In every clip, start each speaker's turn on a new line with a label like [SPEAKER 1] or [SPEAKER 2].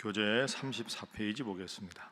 [SPEAKER 1] 교재 34페이지 보겠습니다.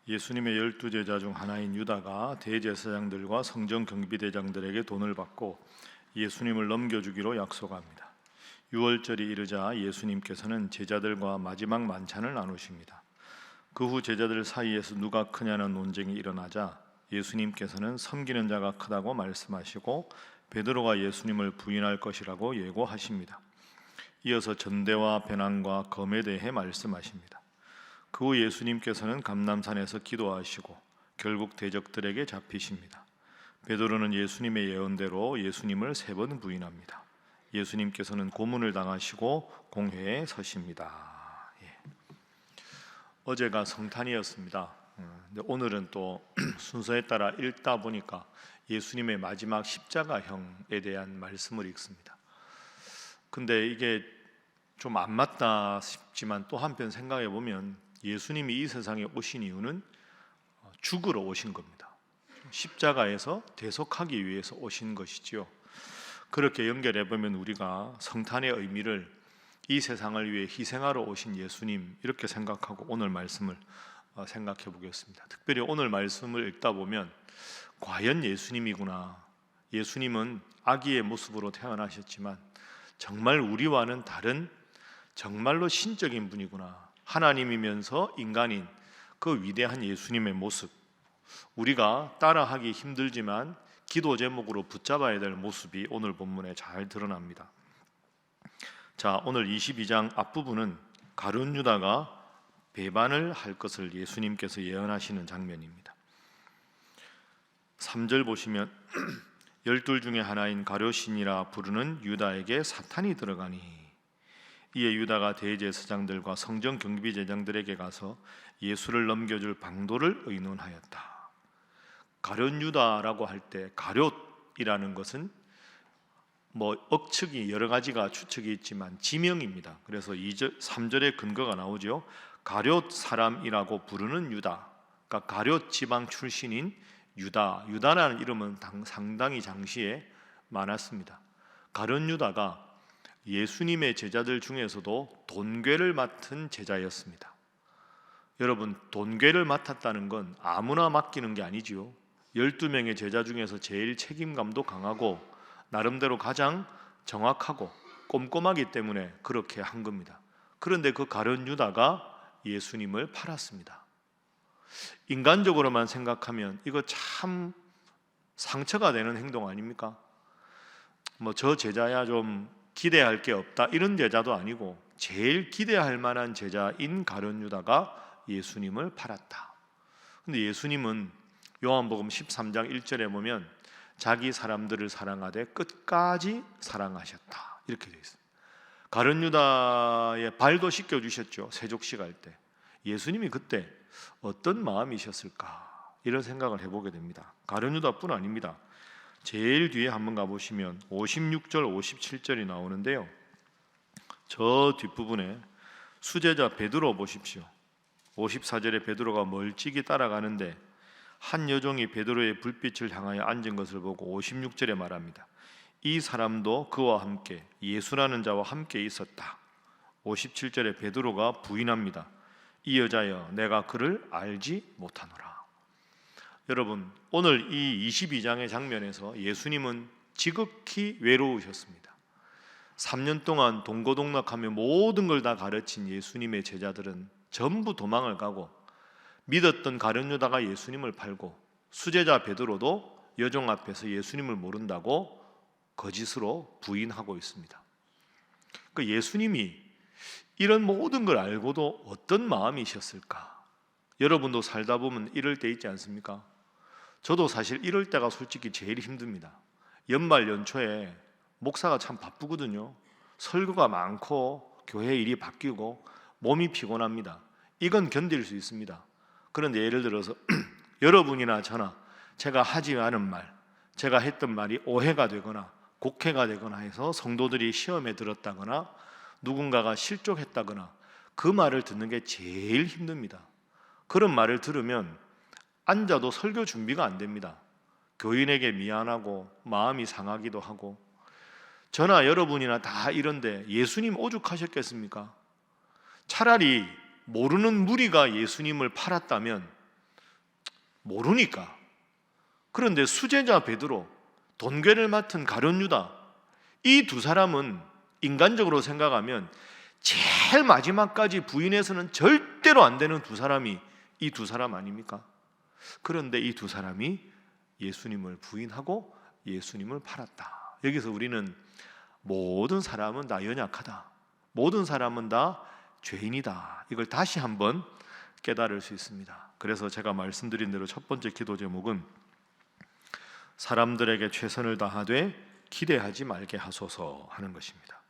[SPEAKER 1] 예수님의 12제자 중 하나인 유다가 대제사장들과 성전경비대장들에게 돈을 받고 예수님을 넘겨주기로 약속합니다. 유월절이 이르자 예수님께서는 제자들과 마지막 만찬을 나누십니다. 그 후 제자들 사이에서 누가 크냐는 논쟁이 일어나자 예수님께서는 섬기는 자가 크다고 말씀하시고 베드로가 예수님을 부인할 것이라고 예고하십니다. 이어서 전대와 배난과 검에 대해 말씀하십니다. 그 후 예수님께서는 감람산에서 기도하시고 결국 대적들에게 잡히십니다. 베드로는 예수님의 예언대로 예수님을 3번 부인합니다. 예수님께서는 고문을 당하시고 공회에 서십니다. 어제가 성탄이었습니다. 오늘은 또 순서에 따라 읽다 보니까 예수님의 마지막 십자가형에 대한 말씀을 읽습니다. 근데 이게 좀 안 맞다 싶지만 또 한편 생각해 보면 예수님이 이 세상에 오신 이유는 죽으러 오신 겁니다. 십자가에서 대속하기 위해서 오신 것이지요. 그렇게 연결해 보면 우리가 성탄의 의미를 이 세상을 위해 희생하러 오신 예수님 이렇게 생각하고 오늘 말씀을 생각해 보겠습니다. 특별히 오늘 말씀을 읽다 보면 과연 예수님이구나. 예수님은 아기의 모습으로 태어나셨지만 정말 우리와는 다른 정말로 신적인 분이구나. 하나님이면서 인간인 그 위대한 예수님의 모습, 우리가 따라하기 힘들지만 기도 제목으로 붙잡아야 될 모습이 오늘 본문에 잘 드러납니다. 자, 오늘 22장 앞부분은 가룟 유다가 배반을 할 것을 예수님께서 예언하시는 장면입니다. 3절 보시면 12 중에 하나인 가룟이라 부르는 유다에게 사탄이 들어가니, 이에 유다가 대제사장들과 성전 경비제장들에게 가서 예수를 넘겨줄 방도를 의논하였다. 가룟 유다라고 할 때 가룟이라는 것은 억측이 여러 가지가 추측이 있지만 지명입니다. 그래서 3절에 근거가 나오죠. 가룟 사람이라고 부르는 유다, 그러니까 가룟 지방 출신인 유다. 유다라는 이름은 상당히 당시에 많았습니다. 가룟 유다가 예수님의 제자들 중에서도 돈괴를 맡은 제자였습니다. 여러분, 돈괴를 맡았다는 건 아무나 맡기는 게 아니지요. 12명의 제자 중에서 제일 책임감도 강하고 나름대로 가장 정확하고 꼼꼼하기 때문에 그렇게 한 겁니다. 그런데 그 가룟 유다가 예수님을 팔았습니다. 인간적으로만 생각하면 이거 참 상처가 되는 행동 아닙니까? 저 제자야 좀 기대할 게 없다 이런 제자도 아니고 제일 기대할 만한 제자인 가룟 유다가 예수님을 팔았다. 근데 예수님은 요한복음 13장 1절에 보면 자기 사람들을 사랑하되 끝까지 사랑하셨다 이렇게 되어 있습니다. 가룟 유다의 발도 씻겨주셨죠. 세족식 할 때. 예수님이 그때 어떤 마음이셨을까 이런 생각을 해보게 됩니다. 가룟 유다뿐 아닙니다. 제일 뒤에 한번 가보시면 56절 57절이 나오는데요, 저 뒷부분에 수제자 베드로 보십시오. 54절에 베드로가 멀찍이 따라가는데 한 여종이 베드로의 불빛을 향하여 앉은 것을 보고 56절에 말합니다. 이 사람도 그와 함께 예수라는 자와 함께 있었다. 57절에 베드로가 부인합니다. 이 여자여 내가 그를 알지 못하노라. 여러분, 오늘 이 22장의 장면에서 예수님은 지극히 외로우셨습니다. 3년 동안 동고동락하며 모든 걸 다 가르친 예수님의 제자들은 전부 도망을 가고 믿었던 가룟 유다가 예수님을 팔고 수제자 베드로도 여종 앞에서 예수님을 모른다고 거짓으로 부인하고 있습니다. 그 예수님이 이런 모든 걸 알고도 어떤 마음이셨을까? 여러분도 살다 보면 이럴 때 있지 않습니까? 저도 사실 이럴 때가 솔직히 제일 힘듭니다. 연말 연초에 목사가 참 바쁘거든요. 설교가 많고 교회 일이 바뀌고 몸이 피곤합니다. 이건 견딜 수 있습니다. 그런데 예를 들어서 여러분이나 저나 제가 하지 않은 말, 제가 했던 말이 오해가 되거나 곡해가 되거나 해서 성도들이 시험에 들었다거나 누군가가 실족했다거나 그 말을 듣는 게 제일 힘듭니다. 그런 말을 들으면 앉아도 설교 준비가 안 됩니다. 교인에게 미안하고 마음이 상하기도 하고. 저나 여러분이나 다 이런데 예수님 오죽하셨겠습니까? 차라리 모르는 무리가 예수님을 팔았다면, 모르니까. 그런데 수제자 베드로, 돈괴를 맡은 가룟 유다, 이 두 사람은 인간적으로 생각하면 제일 마지막까지 부인해서는 절대로 안 되는 두 사람이 이 두 사람 아닙니까? 그런데 이 두 사람이 예수님을 부인하고 예수님을 팔았다. 여기서 우리는 모든 사람은 다 연약하다, 모든 사람은 다 죄인이다, 이걸 다시 한번 깨달을 수 있습니다. 그래서 제가 말씀드린 대로 첫 번째 기도 제목은 사람들에게 최선을 다하되 기대하지 말게 하소서 하는 것입니다.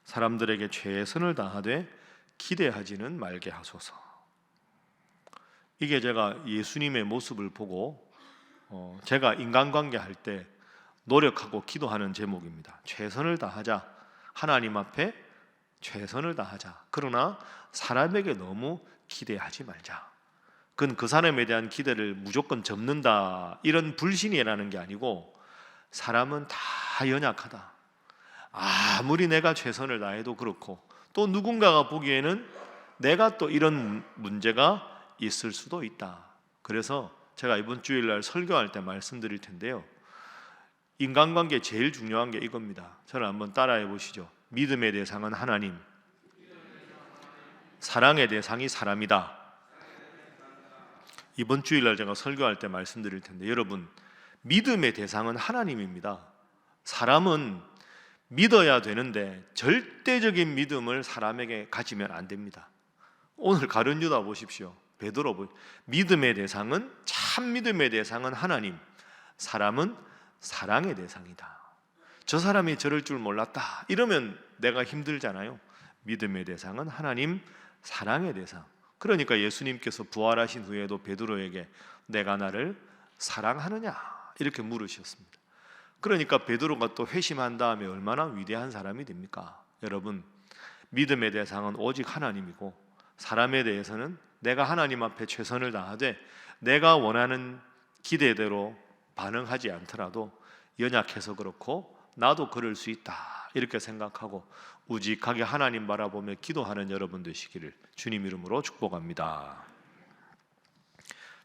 [SPEAKER 1] 사람들에게 최선을 다하되 기대하지는 말게 하소서. 이게 제가 예수님의 모습을 보고 제가 인간관계 할 때 노력하고 기도하는 제목입니다. 최선을 다하자, 하나님 앞에 최선을 다하자. 그러나 사람에게 너무 기대하지 말자. 그건 그 사람에 대한 기대를 무조건 접는다, 이런 불신이라는 게 아니고, 사람은 다 연약하다. 아무리 내가 최선을 다해도 그렇고, 또 누군가가 보기에는 내가 또 이런 문제가 있을 수도 있다. 그래서 제가 이번 주일날 설교할 때 말씀드릴 텐데요, 인간관계 제일 중요한 게 이겁니다. 저를 한번 따라해 보시죠. 믿음의 대상은 하나님, 사랑의 대상이 사람이다. 이번 주일날 제가 설교할 때 말씀드릴 텐데, 여러분, 믿음의 대상은 하나님입니다. 사람은 믿어야 되는데 절대적인 믿음을 사람에게 가지면 안 됩니다. 오늘 가룟 유다 보십시오. 베드로, 믿음의 대상은, 참 믿음의 대상은 하나님, 사람은 사랑의 대상이다. 저 사람이 저럴 줄 몰랐다 이러면 내가 힘들잖아요. 믿음의 대상은 하나님, 사랑의 대상. 그러니까 예수님께서 부활하신 후에도 베드로에게 내가 나를 사랑하느냐 이렇게 물으셨습니다. 그러니까 베드로가 또 회심한 다음에 얼마나 위대한 사람이 됩니까? 여러분, 믿음의 대상은 오직 하나님이고, 사람에 대해서는 내가 하나님 앞에 최선을 다하되 내가 원하는 기대대로 반응하지 않더라도 연약해서 그렇고 나도 그럴 수 있다, 이렇게 생각하고 우직하게 하나님 바라보며 기도하는 여러분 되시기를 주님 이름으로 축복합니다.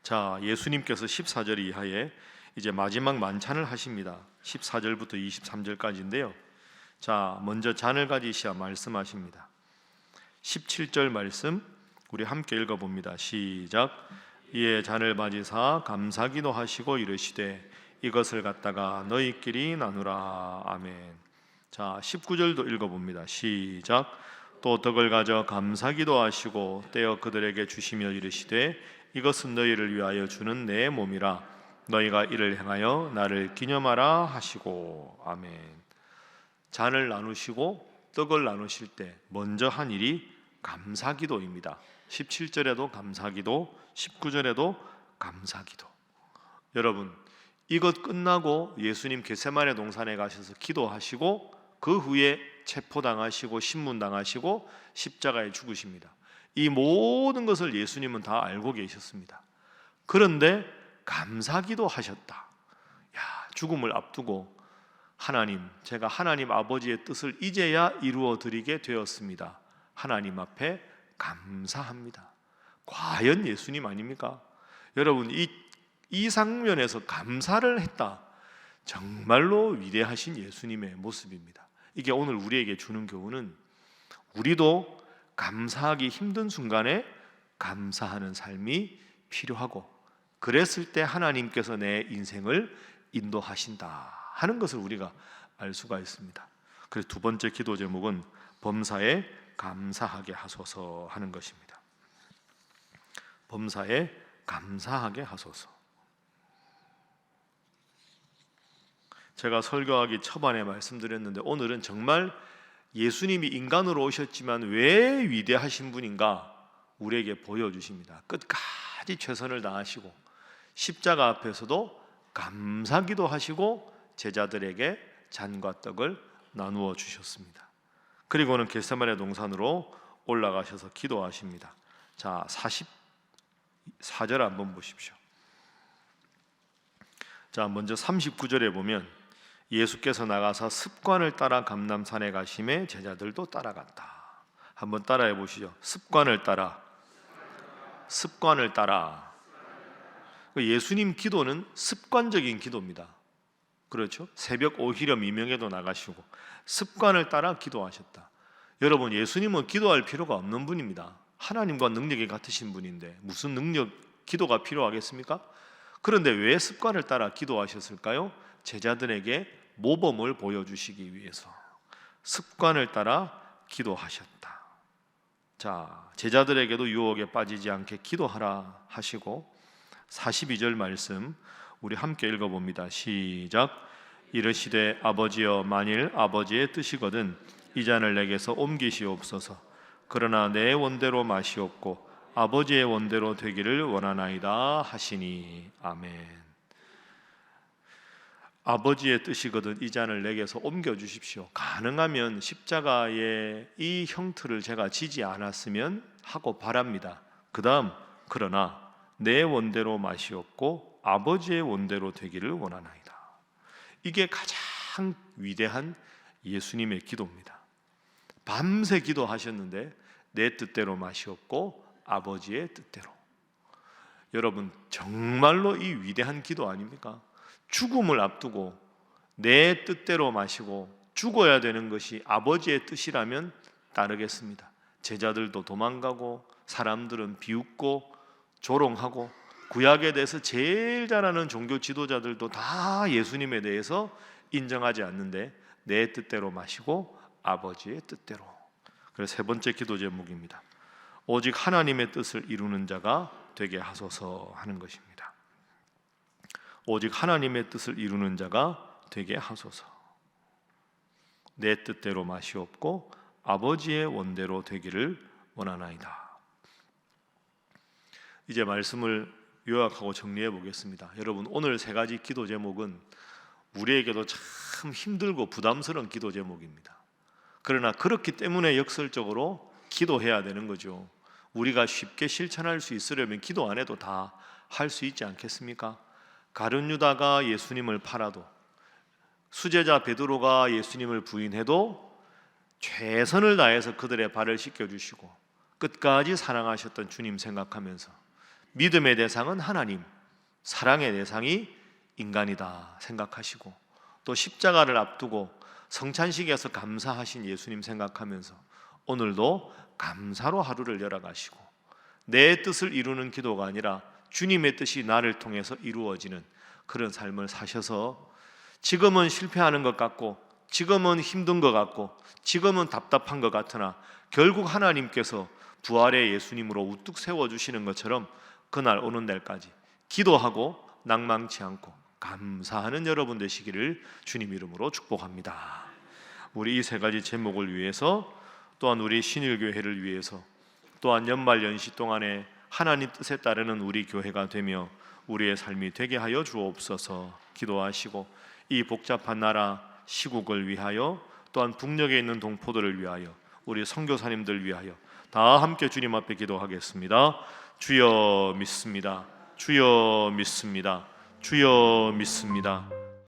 [SPEAKER 1] 자, 예수님께서 14절 이하에 이제 마지막 만찬을 하십니다. 14절부터 23절까지인데요. 자, 먼저 잔을 가지시어 말씀하십니다. 17절 말씀 우리 함께 읽어봅니다. 시작. 이에 잔을 가지사 감사기도 하시고 이르시되 이것을 갖다가 너희끼리 나누라. 아멘. 자, 19절도 읽어봅니다. 시작. 또 떡을 가져 감사기도 하시고 떼어 그들에게 주시며 이르시되 이것은 너희를 위하여 주는 내 몸이라. 너희가 이를 행하여 나를 기념하라 하시고. 아멘. 잔을 나누시고 떡을 나누실 때 먼저 한 일이 감사기도입니다. 17절에도 감사기도, 19절에도 감사기도. 여러분, 이것 끝나고 예수님 겟세마네 동산에 가셔서 기도하시고 그 후에 체포당하시고 신문당하시고 십자가에 죽으십니다. 이 모든 것을 예수님은 다 알고 계셨습니다. 그런데 감사기도 하셨다. 야, 죽음을 앞두고 하나님, 제가 하나님 아버지의 뜻을 이제야 이루어 드리게 되었습니다. 하나님 앞에 감사합니다. 과연 예수님 아닙니까? 여러분, 이 장면에서 감사를 했다. 정말로 위대하신 예수님의 모습입니다. 이게 오늘 우리에게 주는 교훈은 우리도 감사하기 힘든 순간에 감사하는 삶이 필요하고, 그랬을 때 하나님께서 내 인생을 인도하신다 하는 것을 우리가 알 수가 있습니다. 그래서 두 번째 기도 제목은 범사에 감사하게 하소서 하는 것입니다. 범사에 감사하게 하소서. 제가 설교하기 초반에 말씀드렸는데 오늘은 정말 예수님이 인간으로 오셨지만 왜 위대하신 분인가 우리에게 보여주십니다. 끝까지 최선을 다하시고 십자가 앞에서도 감사기도 하시고 제자들에게 잔과 떡을 나누어 주셨습니다. 그리고는 겟세마네 동산으로 올라가셔서 기도하십니다. 자, 44절 한번 보십시오. 자, 먼저 39절에 보면 예수께서 나가서 습관을 따라 감람산에 가심에 제자들도 따라갔다. 한번 따라해 보시죠. 습관을 따라. 습관을 따라. 예수님 기도는 습관적인 기도입니다. 그렇죠? 새벽 오히려 미명에도 나가시고 습관을 따라 기도하셨다. 여러분, 예수님은 기도할 필요가 없는 분입니다. 하나님과 능력이 같으신 분인데 무슨 능력, 기도가 필요하겠습니까? 그런데 왜 습관을 따라 기도하셨을까요? 제자들에게 모범을 보여주시기 위해서 습관을 따라 기도하셨다. 자, 제자들에게도 유혹에 빠지지 않게 기도하라 하시고 42절 말씀 우리 함께 읽어봅니다. 시작. 이르시되 아버지여, 만일 아버지의 뜻이거든 이 잔을 내게서 옮기시옵소서. 그러나 내 원대로 마시옵고 아버지의 원대로 되기를 원하나이다 하시니. 아멘. 아버지의 뜻이거든 이 잔을 내게서 옮겨주십시오. 가능하면 십자가의 이 형틀을 제가 지지 않았으면 하고 바랍니다. 그 다음, 그러나 내 원대로 마시옵고 아버지의 원대로 되기를 원하나이다. 이게 가장 위대한 예수님의 기도입니다. 밤새 기도하셨는데 내 뜻대로 마시옵고 아버지의 뜻대로. 여러분, 정말로 이 위대한 기도 아닙니까? 죽음을 앞두고 내 뜻대로 마시고 죽어야 되는 것이 아버지의 뜻이라면 따르겠습니다. 제자들도 도망가고 사람들은 비웃고 조롱하고 구약에 대해서 제일 잘 아는 종교 지도자들도 다 예수님에 대해서 인정하지 않는데 내 뜻대로 마시고 아버지의 뜻대로. 그래서 세 번째 기도 제목입니다. 오직 하나님의 뜻을 이루는 자가 되게 하소서 하는 것입니다. 오직 하나님의 뜻을 이루는 자가 되게 하소서. 내 뜻대로 마시옵고 아버지의 원대로 되기를 원하나이다. 이제 말씀을 요약하고 정리해 보겠습니다. 여러분, 오늘 세 가지 기도 제목은 우리에게도 참 힘들고 부담스러운 기도 제목입니다. 그러나 그렇기 때문에 역설적으로 기도해야 되는 거죠. 우리가 쉽게 실천할 수 있으려면 기도 안 해도 다 할 수 있지 않겠습니까? 가룟 유다가 예수님을 팔아도, 수제자 베드로가 예수님을 부인해도 최선을 다해서 그들의 발을 씻겨주시고 끝까지 사랑하셨던 주님 생각하면서 믿음의 대상은 하나님, 사랑의 대상이 인간이다 생각하시고, 또 십자가를 앞두고 성찬식에서 감사하신 예수님 생각하면서 오늘도 감사로 하루를 열어가시고 내 뜻을 이루는 기도가 아니라 주님의 뜻이 나를 통해서 이루어지는 그런 삶을 사셔서 지금은 실패하는 것 같고 지금은 힘든 것 같고 지금은 답답한 것 같으나 결국 하나님께서 부활의 예수님으로 우뚝 세워주시는 것처럼 그날 오는 날까지 기도하고 낭망치 않고 감사하는 여러분 되시기를 주님 이름으로 축복합니다. 우리 이 세 가지 제목을 위해서, 또한 우리 신일교회를 위해서, 또한 연말연시 동안에 하나님 뜻에 따르는 우리 교회가 되며 우리의 삶이 되게 하여 주옵소서 기도하시고, 이 복잡한 나라 시국을 위하여, 또한 북녘에 있는 동포들을 위하여, 우리 선교사님들 위하여 다 함께 주님 앞에 기도하겠습니다. 주여 믿습니다. 주여 믿습니다. 주여 믿습니다.